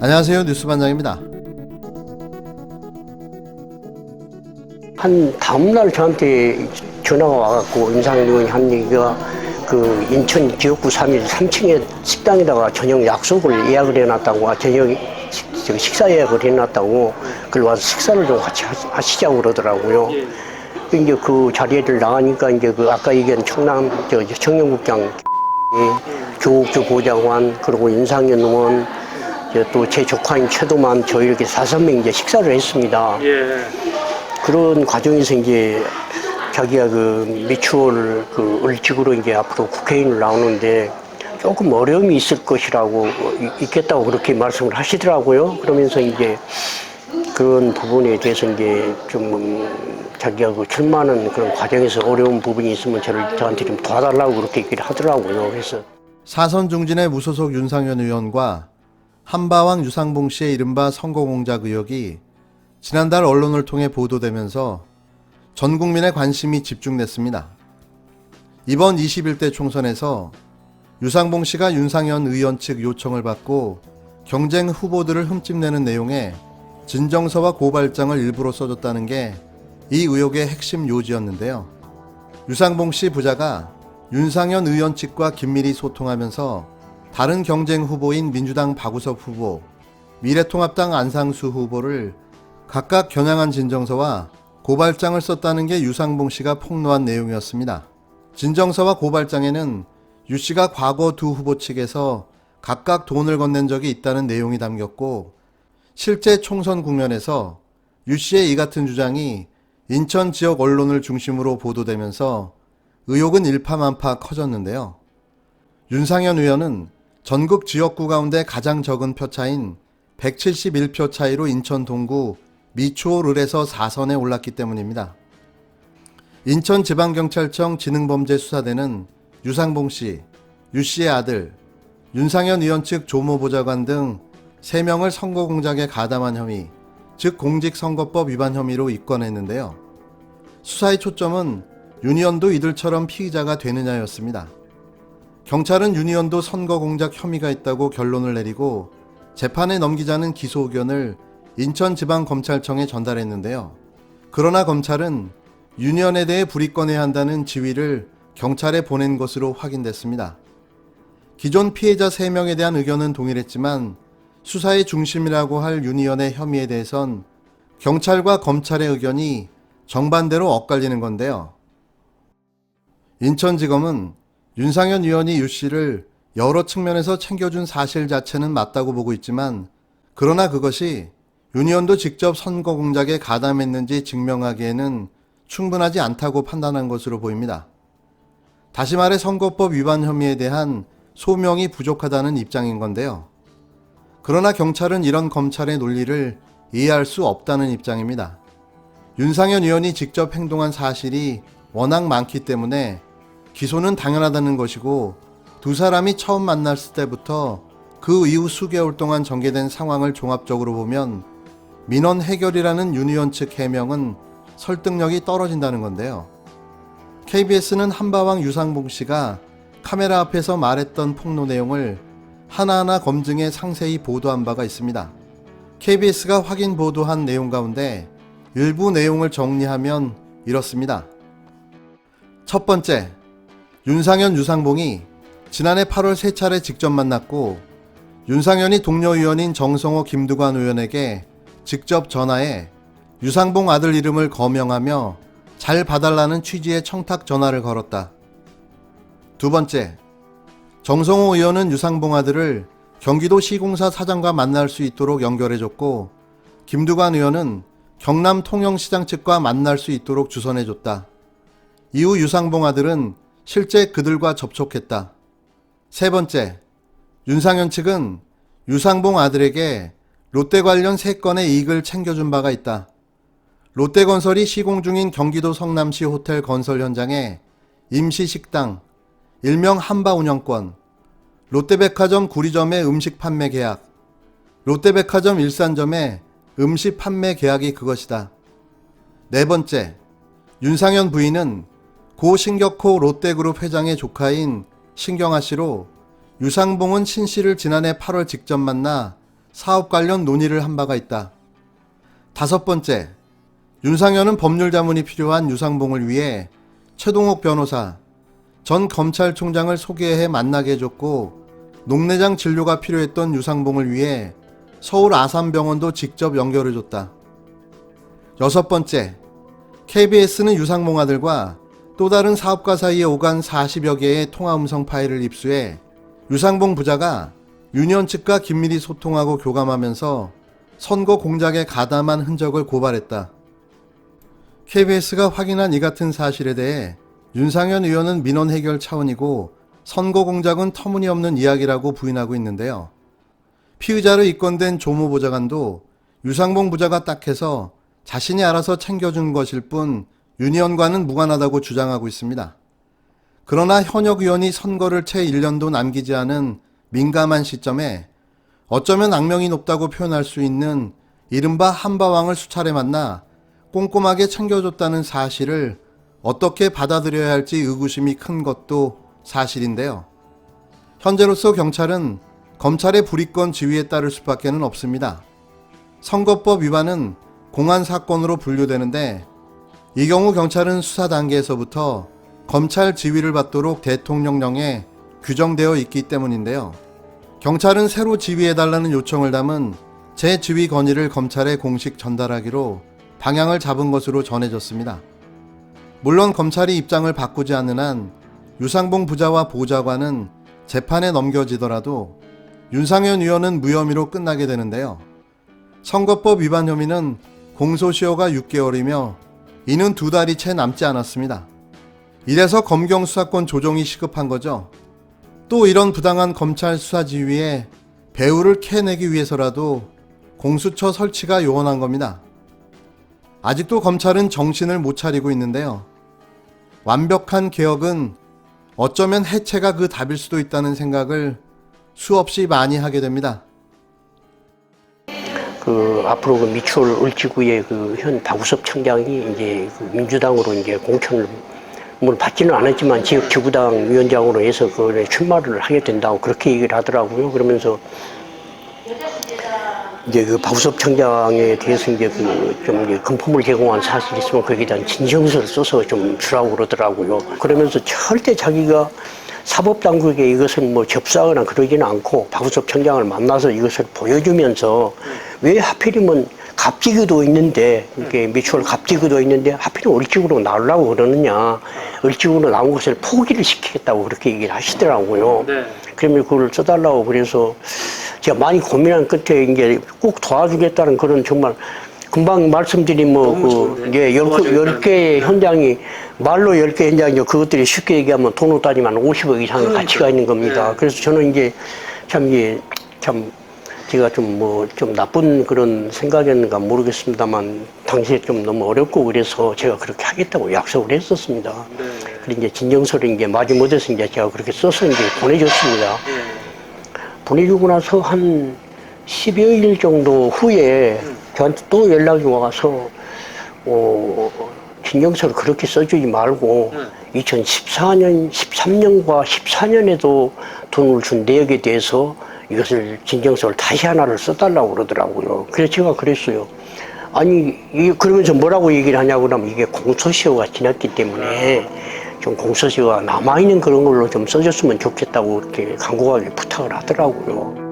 안녕하세요. 뉴스반장입니다. 한 다음날 저한테 전화가 와갖고 윤상현 의원이 한 얘기가 그 인천 지역구 3일 3층에 식당에다가 저녁 약속을 예약을 해놨다고, 저녁 식사 예약을 해놨다고, 그걸 와서 식사를 좀 같이 하시자고 그러더라고요. 이제 그 자리를 나가니까 이제 그 아까 얘기한 청년국장 조국주 보좌관, 그리고 윤상현 의원, 또 제 조카인 최도만, 저희 이렇게 5명 이제 식사를 했습니다. 그런 과정에서 이제 자기가 그 미추홀 그 을직으로 이제 앞으로 국회의원을 나오는데 조금 어려움이 있을 것이라고, 있겠다고 그렇게 말씀을 하시더라고요. 그러면서 이제 그런 부분에 대해서 이제 좀 자기가 그 출마하는 그런 과정에서 어려운 부분이 있으면 저한테 좀 도와달라고 그렇게 얘기를 하더라고요. 그래서 사선 중진의 무소속 윤상현 의원과 한바왕 유상봉 씨의 이른바 선거공작 의혹이 지난달 언론을 통해 보도되면서 전 국민의 관심이 집중됐습니다. 이번 21대 총선에서 유상봉 씨가 윤상현 의원 측 요청을 받고 경쟁 후보들을 흠집내는 내용의 진정서와 고발장을 일부러 써줬다는 게 이 의혹의 핵심 요지였는데요. 유상봉 씨 부자가 윤상현 의원 측과 긴밀히 소통하면서 다른 경쟁 후보인 민주당 박우섭 후보, 미래통합당 안상수 후보를 각각 겨냥한 진정서와 고발장을 썼다는 게 유상봉 씨가 폭로한 내용이었습니다. 진정서와 고발장에는 유 씨가 과거 두 후보 측에서 각각 돈을 건넨 적이 있다는 내용이 담겼고, 실제 총선 국면에서 유 씨의 이 같은 주장이 인천 지역 언론을 중심으로 보도되면서 의혹은 일파만파 커졌는데요. 윤상현 의원은 전국 지역구 가운데 가장 적은 표차인 171표 차이로 인천 동구 미추홀 을에서 4선에 올랐기 때문입니다. 인천지방경찰청 지능범죄수사대는 유상봉 씨, 유 씨의 아들, 윤상현 의원 측 조모보좌관 등 3명을 선거공작에 가담한 혐의, 즉 공직선거법 위반 혐의로 입건했는데요. 수사의 초점은 윤 의원도 이들처럼 피의자가 되느냐였습니다. 경찰은 윤 의원도 선거공작 혐의가 있다고 결론을 내리고 재판에 넘기자는 기소 의견을 인천지방검찰청에 전달했는데요. 그러나 검찰은 윤 의원에 대해 불이권해야 한다는 지휘를 경찰에 보낸 것으로 확인됐습니다. 기존 피해자 3명에 대한 의견은 동일했지만 수사의 중심이라고 할 윤 의원의 혐의에 대해선 경찰과 검찰의 의견이 정반대로 엇갈리는 건데요. 인천지검은 윤상현 의원이 유 씨를 여러 측면에서 챙겨준 사실 자체는 맞다고 보고 있지만, 그러나 그것이 윤 의원도 직접 선거공작에 가담했는지 증명하기에는 충분하지 않다고 판단한 것으로 보입니다. 다시 말해 선거법 위반 혐의에 대한 소명이 부족하다는 입장인 건데요. 그러나 경찰은 이런 검찰의 논리를 이해할 수 없다는 입장입니다. 윤상현 의원이 직접 행동한 사실이 워낙 많기 때문에 기소는 당연하다는 것이고, 두 사람이 처음 만났을 때부터 그 이후 수개월 동안 전개된 상황을 종합적으로 보면 민원 해결이라는 윤 의원 측 해명은 설득력이 떨어진다는 건데요. KBS는 한바왕 유상봉 씨가 카메라 앞에서 말했던 폭로 내용을 하나하나 검증해 상세히 보도한 바가 있습니다. KBS가 확인 보도한 내용 가운데 일부 내용을 정리하면 이렇습니다. 첫 번째, 윤상현 유상봉이 지난해 8월 3차례 직접 만났고, 윤상현이 동료 의원인 정성호 김두관 의원에게 직접 전화해 유상봉 아들 이름을 거명하며 잘 봐달라는 취지의 청탁 전화를 걸었다. 두 번째, 정성호 의원은 유상봉 아들을 경기도 시공사 사장과 만날 수 있도록 연결해줬고, 김두관 의원은 경남 통영시장 측과 만날 수 있도록 주선해줬다. 이후 유상봉 아들은 실제 그들과 접촉했다. 세 번째, 윤상현 측은 유상봉 아들에게 롯데 관련 3건의 이익을 챙겨준 바가 있다. 롯데건설이 시공 중인 경기도 성남시 호텔 건설 현장에 임시식당, 일명 한바운영권, 롯데백화점 구리점의 음식 판매 계약, 롯데백화점 일산점의 음식 판매 계약이 그것이다. 네 번째, 윤상현 부인은 고 신격호 롯데그룹 회장의 조카인 신경아 씨로 유상봉은 신 씨를 지난해 8월 직접 만나 사업 관련 논의를 한 바가 있다. 5번째, 윤상현은 법률 자문이 필요한 유상봉을 위해 최동욱 변호사, 전 검찰총장을 소개해 만나게 해줬고 녹내장 진료가 필요했던 유상봉을 위해 서울 아산병원도 직접 연결해줬다. 6번째, KBS는 유상봉 아들과 또 다른 사업가 사이에 오간 40여 개의 통화음성 파일을 입수해 유상봉 부자가 유니언 측과 긴밀히 소통하고 교감하면서 선거 공작에 가담한 흔적을 고발했다. KBS가 확인한 이 같은 사실에 대해 윤상현 의원은 민원 해결 차원이고 선거 공작은 터무니없는 이야기라고 부인하고 있는데요. 피의자로 입건된 조모 보좌관도 유상봉 부자가 딱해서 자신이 알아서 챙겨준 것일 뿐 유니언과는 무관하다고 주장하고 있습니다. 그러나 현역 의원이 선거를 채 1년도 남기지 않은 민감한 시점에 어쩌면 악명이 높다고 표현할 수 있는 이른바 한바왕을 수차례 만나 꼼꼼하게 챙겨줬다는 사실을 어떻게 받아들여야 할지 의구심이 큰 것도 사실인데요. 현재로서 경찰은 검찰의 불이권 지휘에 따를 수밖에는 없습니다. 선거법 위반은 공안 사건으로 분류되는데 이 경우 경찰은 수사 단계에서부터 검찰 지휘를 받도록 대통령령에 규정되어 있기 때문인데요. 경찰은 새로 지휘해달라는 요청을 담은 재지휘 건의를 검찰에 공식 전달하기로 방향을 잡은 것으로 전해졌습니다. 물론 검찰이 입장을 바꾸지 않는 한 유상봉 부자와 보좌관은 재판에 넘겨지더라도 윤상현 의원은 무혐의로 끝나게 되는데요. 선거법 위반 혐의는 공소시효가 6개월이며 이는 2달이 채 남지 않았습니다. 이래서 검경 수사권 조정이 시급한 거죠. 또 이런 부당한 검찰 수사 지휘에 배후를 캐내기 위해서라도 공수처 설치가 요원한 겁니다. 아직도 검찰은 정신을 못 차리고 있는데요. 완벽한 개혁은 어쩌면 해체가 그 답일 수도 있다는 생각을 수없이 많이 하게 됩니다. 앞으로 미추홀 을지구의 현 박우섭 청장이 이제 민주당으로 이제 공천을 받지는 않았지만 지역 지구당 위원장으로 해서 출마를 하게 된다고 그렇게 얘기를 하더라고요. 그러면서 이제 박우섭 청장에 대해서 이제 좀 금품을 제공한 사실이 있으면 거기에 대한 진정서를 써서 좀 주라고 그러더라고요. 그러면서 절대 자기가 사법당국에 이것을 접수하거나 그러지는 않고 박우섭 청장을 만나서 이것을 보여주면서 왜 하필이면 갑지기도 있는데 이게 미추홀 갑지기도 있는데 하필이면 을지구로 나오려고 그러느냐, 을지구로 나온 것을 포기를 시키겠다고 그렇게 얘기를 하시더라고요. 네. 그러면 그걸 써달라고 그래서 제가 많이 고민한 끝에 이제 꼭 도와주겠다는 그런 정말 금방 말씀드린 10개의 현장이 말로 10개 현장이죠. 그것들이 쉽게 얘기하면 돈으로 따지면 50억 이상의 가치가 있는 겁니다. 그래서 저는 이제 참 제가 좀 나쁜 그런 생각이었는가 모르겠습니다만 당시에 좀 너무 어렵고 그래서 제가 그렇게 하겠다고 약속을 했었습니다. 그리고 이제 진정서를 이제 마지못해서 이제 제가 그렇게 써서 이제 보내줬습니다. 보내주고 나서 한 10여일 정도 후에 저한테 또 연락이 와서 진정서를 그렇게 써주지 말고 2014년, 13년과 14년에도 돈을 준 내역에 대해서 이것을 진정서를 다시 하나를 써달라고 그러더라고요. 그래서 제가 그랬어요. 아니 그러면서 뭐라고 얘기를 하냐고 그러면 이게 공소시효가 지났기 때문에 좀 공소시효가 남아있는 그런 걸로 좀 써줬으면 좋겠다고 이렇게 간곡하게 부탁을 하더라고요.